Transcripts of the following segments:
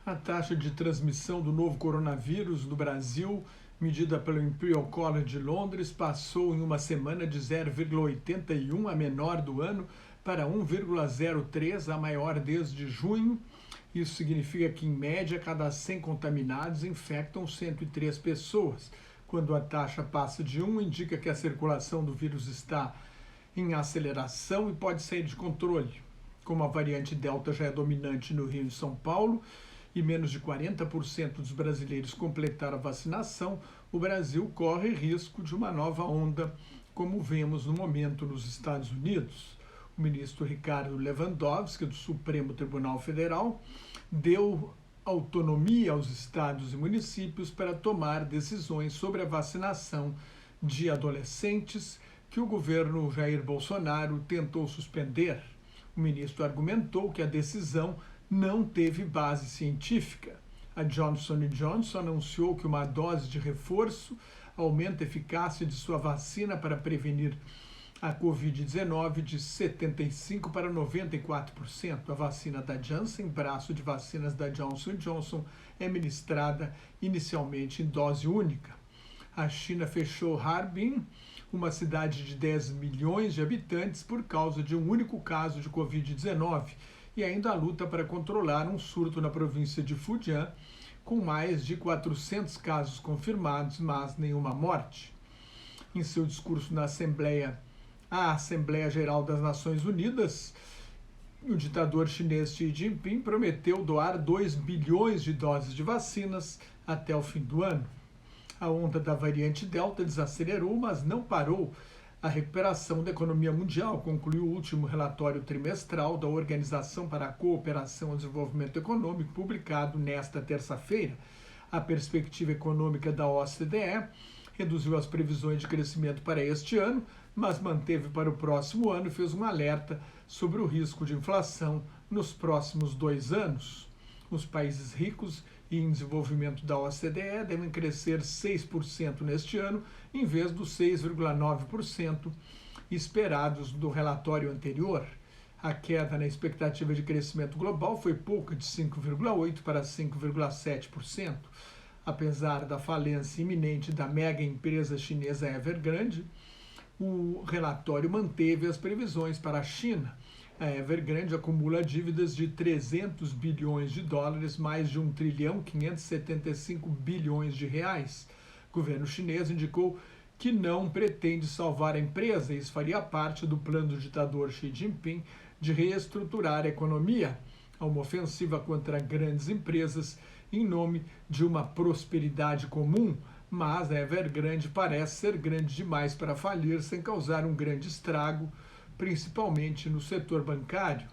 A taxa de transmissão do novo coronavírus no Brasil, medida pelo Imperial College de Londres, passou em uma semana de 0,81, a menor do ano, para 1,03, a maior desde junho. Isso significa que, em média, cada 100 contaminados infectam 103 pessoas. Quando a taxa passa de 1, indica que a circulação do vírus está em aceleração e pode sair de controle. Como a variante Delta já é dominante no Rio e São Paulo, e menos de 40% dos brasileiros completaram a vacinação, o Brasil corre risco de uma nova onda, como vemos no momento nos Estados Unidos. O ministro Ricardo Lewandowski, do Supremo Tribunal Federal, deu autonomia aos estados e municípios para tomar decisões sobre a vacinação de adolescentes que o governo Jair Bolsonaro tentou suspender. O ministro argumentou que a decisão não teve base científica. A Johnson & Johnson anunciou que uma dose de reforço aumenta a eficácia de sua vacina para prevenir a Covid-19 de 75% para 94%. A vacina da Janssen, braço de vacinas da Johnson & Johnson, é ministrada inicialmente em dose única. A China fechou Harbin, uma cidade de 10 milhões de habitantes, por causa de um único caso de Covid-19, e ainda luta para controlar um surto na província de Fujian, com mais de 400 casos confirmados, mas nenhuma morte. Em seu discurso na Assembleia Geral das Nações Unidas, o ditador chinês Xi Jinping prometeu doar 2 bilhões de doses de vacinas até o fim do ano. A onda da variante Delta desacelerou, mas não parou a recuperação da economia mundial, concluiu o último relatório trimestral da Organização para a Cooperação e Desenvolvimento Econômico, publicado nesta terça-feira. A perspectiva econômica da OCDE reduziu as previsões de crescimento para este ano, mas manteve para o próximo ano e fez um alerta sobre o risco de inflação nos próximos 2 anos. Os países ricos e em desenvolvimento da OCDE devem crescer 6% neste ano, em vez dos 6,9% esperados do relatório anterior. A queda na expectativa de crescimento global foi pouca, de 5,8% para 5,7%. Apesar da falência iminente da mega empresa chinesa Evergrande, o relatório manteve as previsões para a China. A Evergrande acumula dívidas de 300 bilhões de dólares, mais de 1 trilhão 575 bilhões de reais. O governo chinês indicou que não pretende salvar a empresa, e isso faria parte do plano do ditador Xi Jinping de reestruturar a economia, a uma ofensiva contra grandes empresas em nome de uma prosperidade comum, mas a Evergrande parece ser grande demais para falir sem causar um grande estrago, principalmente no setor bancário.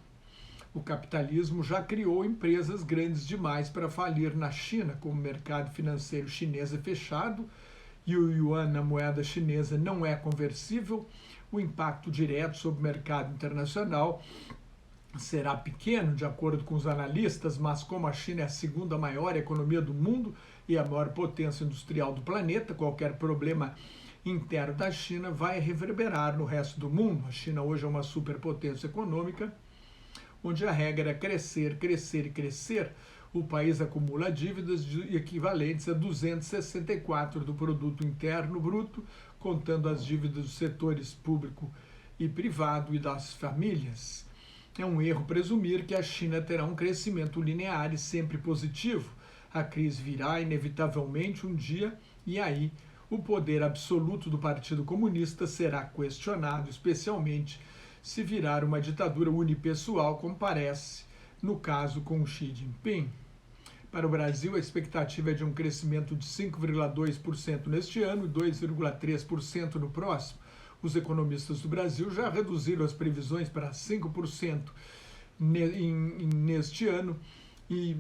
O capitalismo já criou empresas grandes demais para falir na China, como o mercado financeiro chinês é fechado e o yuan na moeda chinesa não é conversível, o impacto direto sobre o mercado internacional será pequeno, de acordo com os analistas, mas como a China é a segunda maior economia do mundo e a maior potência industrial do planeta, qualquer problema interno da China vai reverberar no resto do mundo. A China hoje é uma superpotência econômica, onde a regra é crescer, crescer e crescer. O país acumula dívidas equivalentes a 264% do produto interno bruto, contando as dívidas dos setores público e privado e das famílias. É um erro presumir que a China terá um crescimento linear e sempre positivo. A crise virá inevitavelmente um dia e aí o poder absoluto do Partido Comunista será questionado, especialmente se virar uma ditadura unipessoal, como parece no caso com Xi Jinping. Para o Brasil, a expectativa é de um crescimento de 5,2% neste ano e 2,3% no próximo. Os economistas do Brasil já reduziram as previsões para 5% neste ano e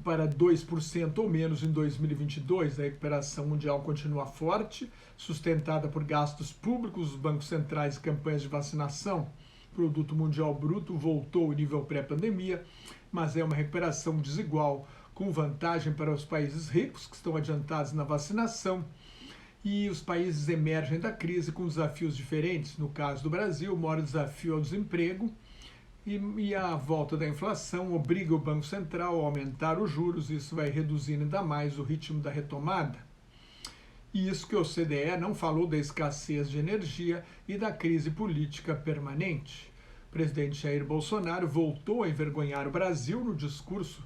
para 2% ou menos em 2022. A recuperação mundial continua forte, sustentada por gastos públicos, os bancos centrais e campanhas de vacinação. O produto mundial bruto voltou ao nível pré-pandemia, mas é uma recuperação desigual, com vantagem para os países ricos, que estão adiantados na vacinação, e os países emergem da crise com desafios diferentes. No caso do Brasil, o maior desafio é o desemprego, E a volta da inflação obriga o Banco Central a aumentar os juros, e isso vai reduzindo ainda mais o ritmo da retomada. E isso que o OCDE não falou da escassez de energia e da crise política permanente. O presidente Jair Bolsonaro voltou a envergonhar o Brasil no discurso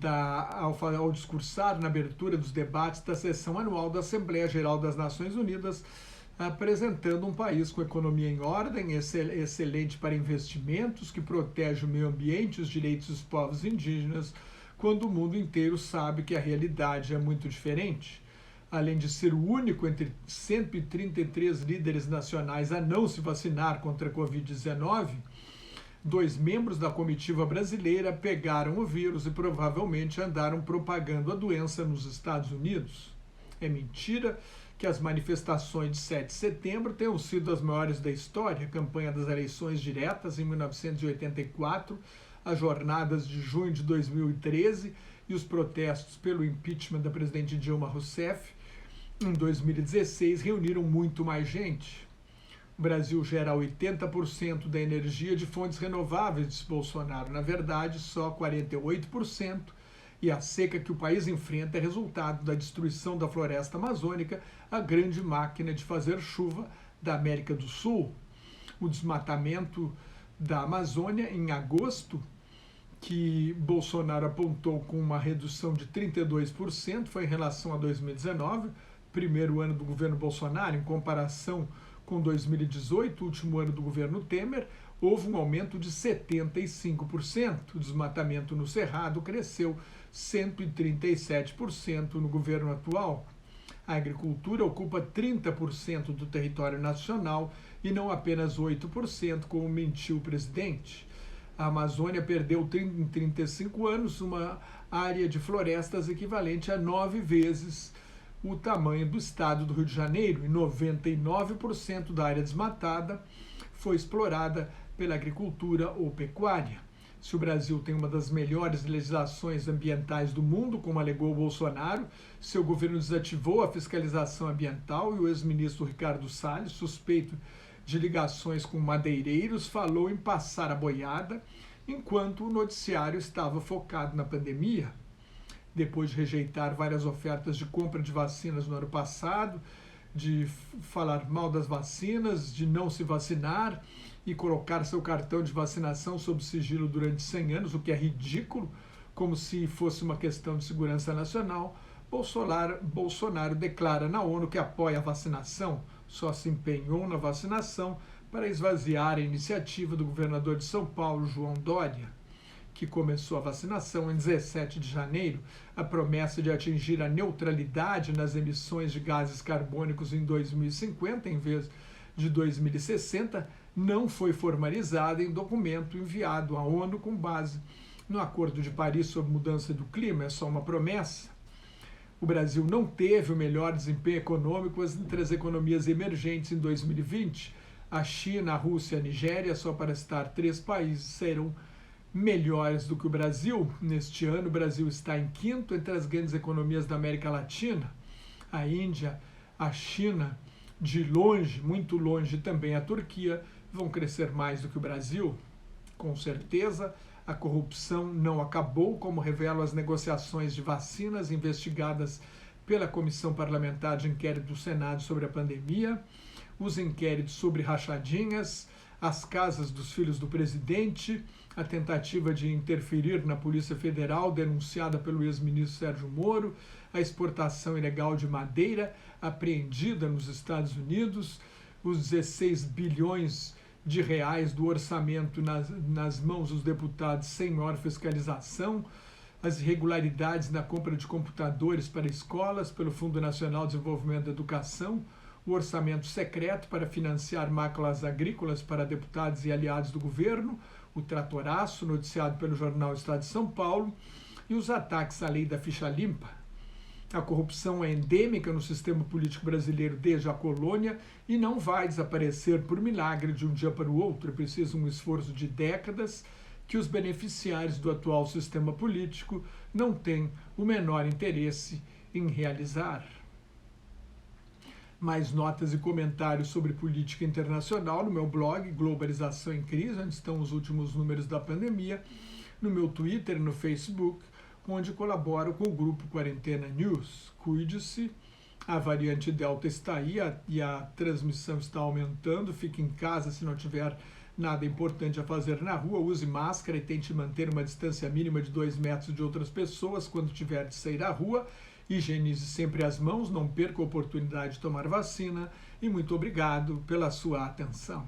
ao discursar na abertura dos debates da sessão anual da Assembleia Geral das Nações Unidas, apresentando um país com economia em ordem, excelente para investimentos, que protege o meio ambiente e os direitos dos povos indígenas, quando o mundo inteiro sabe que a realidade é muito diferente. Além de ser o único entre 133 líderes nacionais a não se vacinar contra a Covid-19, 2 membros da comitiva brasileira pegaram o vírus e provavelmente andaram propagando a doença nos Estados Unidos. É mentira que as manifestações de 7 de setembro tenham sido as maiores da história, a campanha das eleições diretas em 1984, as jornadas de junho de 2013 e os protestos pelo impeachment da presidente Dilma Rousseff em 2016 reuniram muito mais gente. O Brasil gera 80% da energia de fontes renováveis, disse Bolsonaro. Na verdade, só 48%. E a seca que o país enfrenta é resultado da destruição da floresta amazônica, a grande máquina de fazer chuva da América do Sul. O desmatamento da Amazônia, em agosto, que Bolsonaro apontou com uma redução de 32%, foi em relação a 2019, primeiro ano do governo Bolsonaro, em comparação com 2018, último ano do governo Temer, houve um aumento de 75%. O desmatamento no Cerrado cresceu 137% no governo atual. A agricultura ocupa 30% do território nacional e não apenas 8%, como mentiu o presidente. A Amazônia perdeu em 35 anos uma área de florestas equivalente a 9 vezes o tamanho do estado do Rio de Janeiro, e 99% da área desmatada foi explorada pela agricultura ou pecuária. Se o Brasil tem uma das melhores legislações ambientais do mundo, como alegou Bolsonaro, seu governo desativou a fiscalização ambiental, e o ex-ministro Ricardo Salles, suspeito de ligações com madeireiros, falou em passar a boiada, enquanto o noticiário estava focado na pandemia. Depois de rejeitar várias ofertas de compra de vacinas no ano passado, de falar mal das vacinas, de não se vacinar e colocar seu cartão de vacinação sob sigilo durante 100 anos, o que é ridículo, como se fosse uma questão de segurança nacional, Bolsonaro declara na ONU que apoia a vacinação, só se empenhou na vacinação para esvaziar a iniciativa do governador de São Paulo, João Dória, que começou a vacinação em 17 de janeiro. A promessa de atingir a neutralidade nas emissões de gases carbônicos em 2050, em vez de 2060, não foi formalizada em documento enviado à ONU com base no Acordo de Paris sobre mudança do clima. É só uma promessa. O Brasil não teve o melhor desempenho econômico entre as economias emergentes em 2020. A China, a Rússia e a Nigéria, só para citar 3 países, serão melhores do que o Brasil. Neste ano, o Brasil está em 5º entre as grandes economias da América Latina. A Índia, a China, de longe, muito longe, também a Turquia, vão crescer mais do que o Brasil. Com certeza, a corrupção não acabou, como revelam as negociações de vacinas investigadas pela Comissão Parlamentar de Inquérito do Senado sobre a pandemia, os inquéritos sobre rachadinhas, as casas dos filhos do presidente, a tentativa de interferir na Polícia Federal denunciada pelo ex-ministro Sérgio Moro, a exportação ilegal de madeira apreendida nos Estados Unidos, os 16 bilhões de reais do orçamento nas mãos dos deputados sem maior fiscalização, as irregularidades na compra de computadores para escolas pelo Fundo Nacional de Desenvolvimento da Educação, o orçamento secreto para financiar máquinas agrícolas para deputados e aliados do governo, o tratoraço noticiado pelo jornal Estado de São Paulo e os ataques à lei da ficha limpa. A corrupção é endêmica no sistema político brasileiro desde a colônia e não vai desaparecer por milagre de um dia para o outro. É preciso um esforço de décadas que os beneficiários do atual sistema político não têm o menor interesse em realizar. mais notas e comentários sobre política internacional no meu blog Globalização em Crise, onde estão os últimos números da pandemia, no meu Twitter e no Facebook, onde colaboro com o grupo Quarentena News. Cuide-se, a variante Delta está aí e a transmissão está aumentando. Fique em casa se não tiver nada importante a fazer na rua. Use máscara e tente manter uma distância mínima de 2 metros de outras pessoas quando tiver de sair à rua. Higienize sempre as mãos, não perca a oportunidade de tomar vacina e muito obrigado pela sua atenção.